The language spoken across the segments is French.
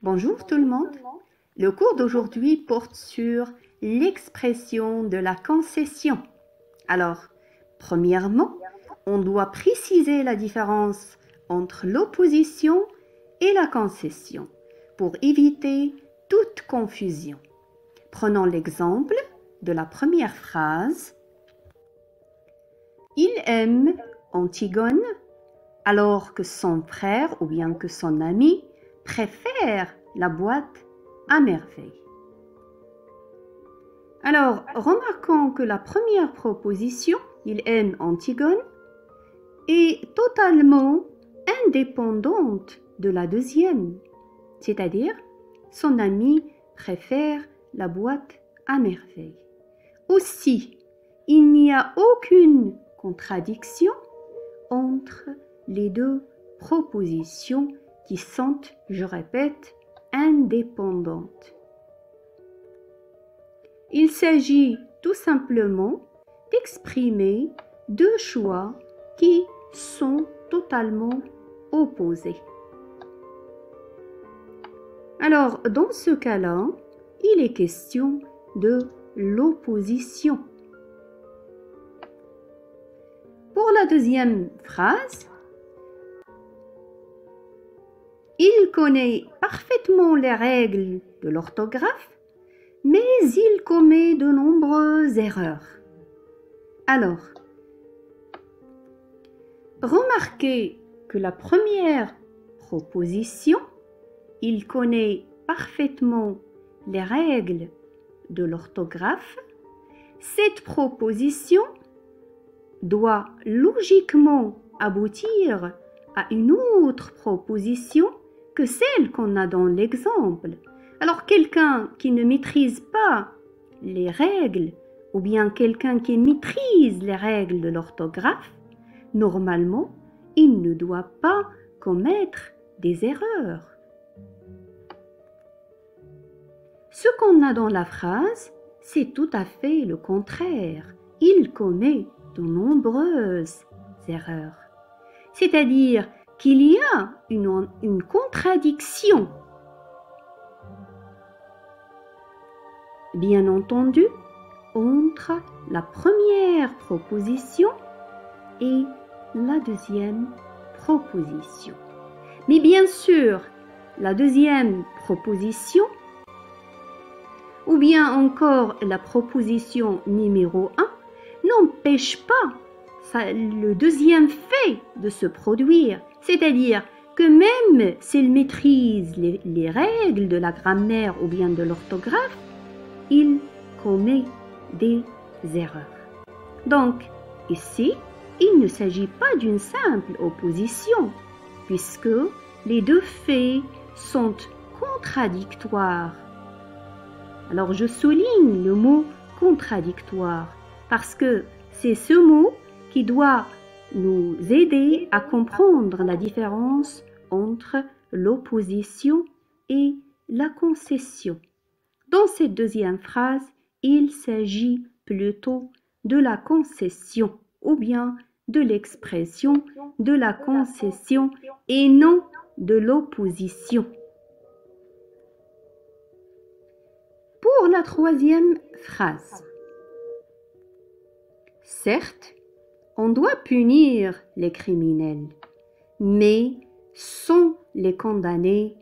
Bonjour tout le monde. Le cours d'aujourd'hui porte sur l'expression de la concession. Alors, premièrement, on doit préciser la différence entre l'opposition et la concession pour éviter toute confusion. Prenons l'exemple de la première phrase. Il aime Antigone alors que son frère ou bien que son ami préfère la boîte à merveille. Alors, remarquons que la première proposition, il aime Antigone, est totalement indépendante de la deuxième, c'est-à-dire son ami préfère la boîte à merveille. Aussi, il n'y a aucune contradiction entre les deux propositions qui sont, je répète, indépendantes. Il s'agit tout simplement d'exprimer deux choix qui sont totalement opposés. Alors, dans ce cas-là, il est question de l'opposition. Pour la deuxième phrase, il connaît parfaitement les règles de l'orthographe, mais il commet de nombreuses erreurs. Alors, remarquez que la première proposition, il connaît parfaitement les règles de l'orthographe. Cette proposition doit logiquement aboutir à une autre proposition que celle qu'on a dans l'exemple. Alors quelqu'un qui ne maîtrise pas les règles ou bien quelqu'un qui maîtrise les règles de l'orthographe, normalement, il ne doit pas commettre des erreurs. Ce qu'on a dans la phrase, c'est tout à fait le contraire. Il commet de nombreuses erreurs. C'est-à-dire qu'il y a une contradiction. Bien entendu, entre la première proposition et la deuxième proposition. Mais bien sûr, la deuxième proposition, ou bien encore la proposition numéro 1, n'empêche pas le deuxième fait de se produire. C'est-à-dire que même s'il maîtrise les règles de la grammaire ou bien de l'orthographe, il commet des erreurs. Donc, ici, il ne s'agit pas d'une simple opposition, puisque les deux faits sont contradictoires. Alors, je souligne le mot contradictoire, parce que c'est ce mot qui doit nous aider à comprendre la différence entre l'opposition et la concession. Dans cette deuxième phrase, il s'agit plutôt de la concession ou bien de l'expression de la concession et non de l'opposition. Pour la troisième phrase, certes, on doit punir les criminels, mais sans les condamner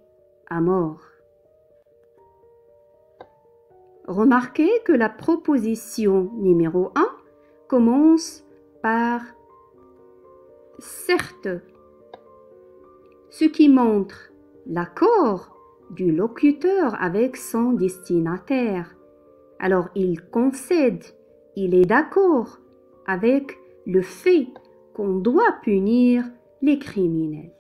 à mort. Remarquez que la proposition numéro 1 commence par « certes », ce qui montre l'accord du locuteur avec son destinataire. Alors il concède, il est d'accord avec le fait qu'on doit punir les criminels.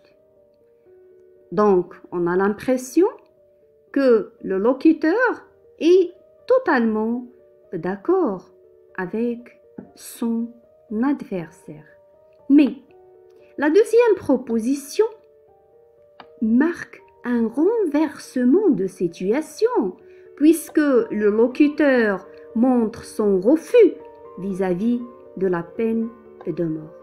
Donc, on a l'impression que le locuteur est totalement d'accord avec son adversaire. Mais la deuxième proposition marque un renversement de situation, puisque le locuteur montre son refus vis-à-vis de la peine de mort.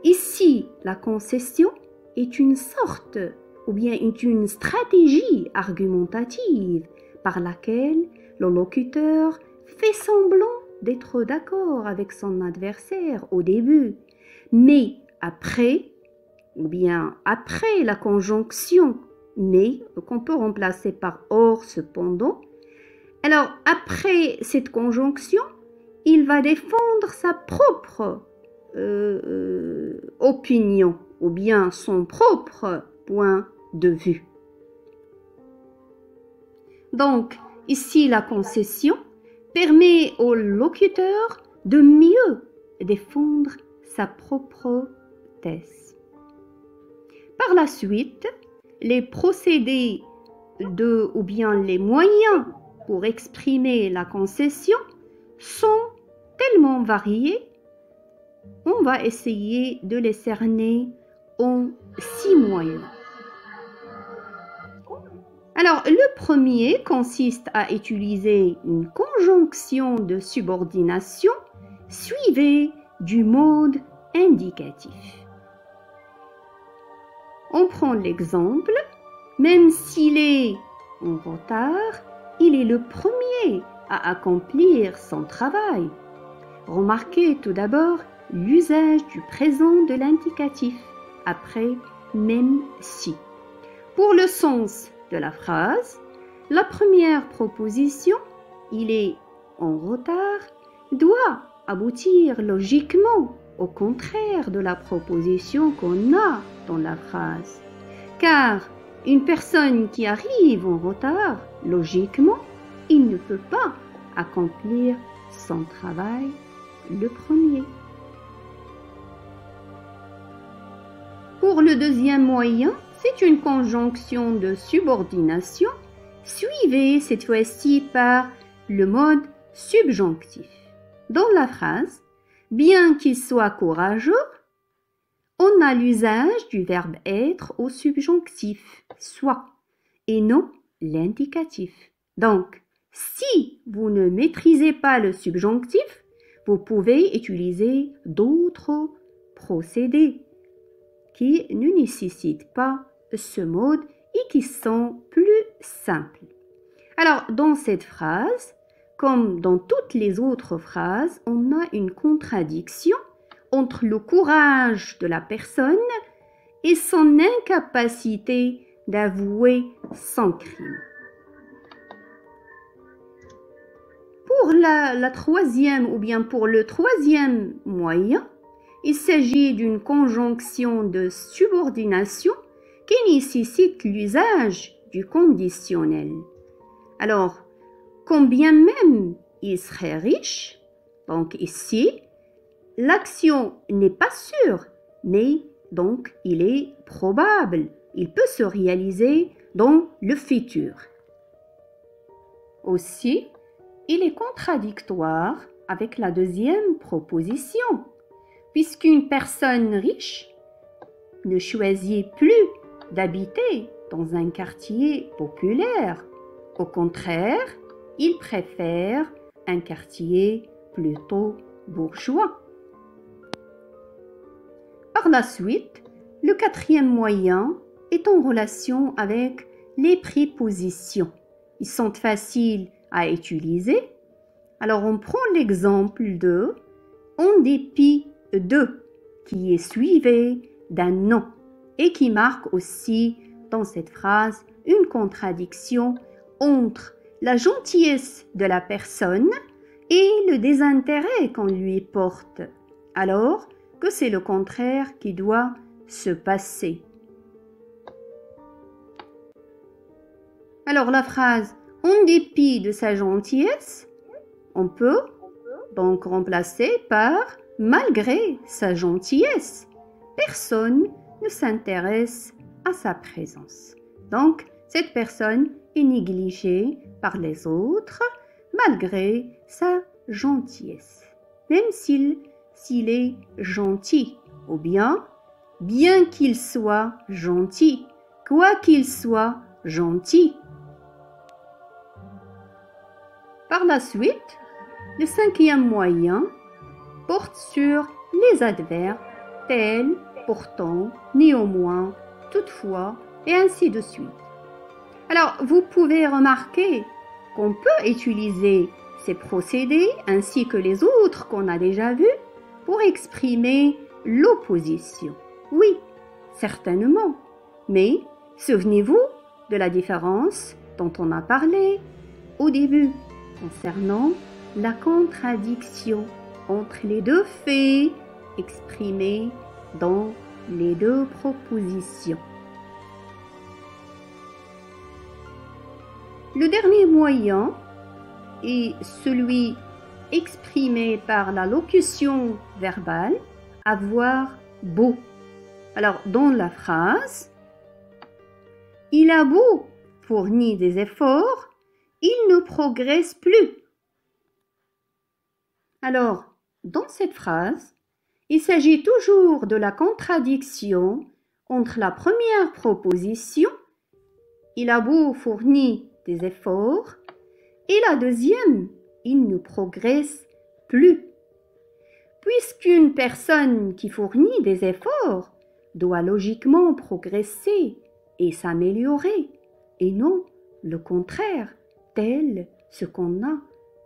Ici, la concession est une sorte ou bien est une stratégie argumentative par laquelle le locuteur fait semblant d'être d'accord avec son adversaire au début, mais après, ou bien après la conjonction mais, qu'on peut remplacer par or cependant, alors après cette conjonction, il va défendre sa propre opinion ou bien son propre point de vue. Donc, ici, la concession permet au locuteur de mieux défendre sa propre thèse. Par la suite, les procédés ou bien les moyens pour exprimer la concession sont tellement variés, on va essayer de les cerner en 6 moyens. Alors, le premier consiste à utiliser une conjonction de subordination suivie du mode indicatif. On prend l'exemple, même s'il est en retard, il est le premier à accomplir son travail. Remarquez tout d'abord l'usage du présent de l'indicatif après même si. Pour le sens de la phrase, la première proposition, il est en retard, doit aboutir logiquement au contraire de la proposition qu'on a dans la phrase. Car une personne qui arrive en retard, logiquement, il ne peut pas accomplir son travail le premier. Pour le deuxième moyen, c'est une conjonction de subordination suivie cette fois-ci par le mode subjonctif. Dans la phrase, bien qu'il soit courageux, on a l'usage du verbe être au subjonctif, soit, et non l'indicatif. Donc, si vous ne maîtrisez pas le subjonctif, vous pouvez utiliser d'autres procédés qui ne nécessitent pas ce mode et qui sont plus simples. Alors, dans cette phrase, comme dans toutes les autres phrases, on a une contradiction entre le courage de la personne et son incapacité d'avouer son crime. Pour la troisième ou bien pour le troisième moyen, il s'agit d'une conjonction de subordination qui nécessite l'usage du conditionnel. Alors, combien même il serait riche, donc ici, l'action n'est pas sûre, mais donc il est probable, il peut se réaliser dans le futur. Aussi, il est contradictoire avec la deuxième proposition, puisqu'une personne riche ne choisit plus d'habiter dans un quartier populaire. Au contraire, il préfère un quartier plutôt bourgeois. Par la suite, le quatrième moyen est en relation avec les prépositions. Ils sont faciles à utiliser. Alors, on prend l'exemple de « en dépit de » qui est suivi d'un nom et qui marque aussi dans cette phrase une contradiction entre la gentillesse de la personne et le désintérêt qu'on lui porte, alors que c'est le contraire qui doit se passer. Alors la phrase « en dépit de sa gentillesse », on peut donc remplacer par « malgré sa gentillesse ». Personne ne s'intéresse à sa présence. Donc, cette personne est négligée par les autres malgré sa gentillesse. Même s'il est gentil, ou bien qu'il soit gentil, quoi qu'il soit gentil. Par la suite, le cinquième moyen porte sur les adverbes tels, pourtant, néanmoins, toutefois, et ainsi de suite. Alors, vous pouvez remarquer qu'on peut utiliser ces procédés ainsi que les autres qu'on a déjà vus pour exprimer l'opposition. Oui, certainement. Mais souvenez-vous de la différence dont on a parlé au début concernant la contradiction entre les deux faits exprimés dans les deux propositions. Le dernier moyen est celui exprimé par la locution verbale « avoir beau ». Alors, dans la phrase, « Il a beau fournir des efforts, il ne progresse plus ». Alors, dans cette phrase, il s'agit toujours de la contradiction entre la première proposition « Il a beau fournir des efforts » et la deuxième « Il ne progresse plus ». Puisqu'une personne qui fournit des efforts doit logiquement progresser et s'améliorer, et non le contraire, tel ce qu'on a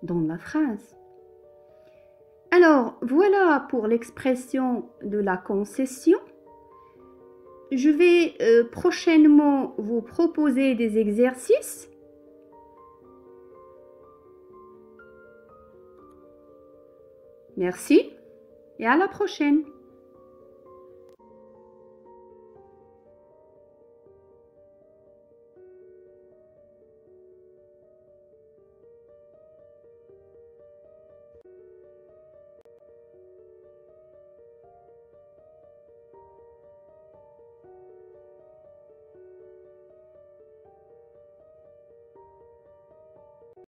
dans la phrase. Alors, voilà pour l'expression de la concession. Je vais prochainement vous proposer des exercices. Merci et à la prochaine.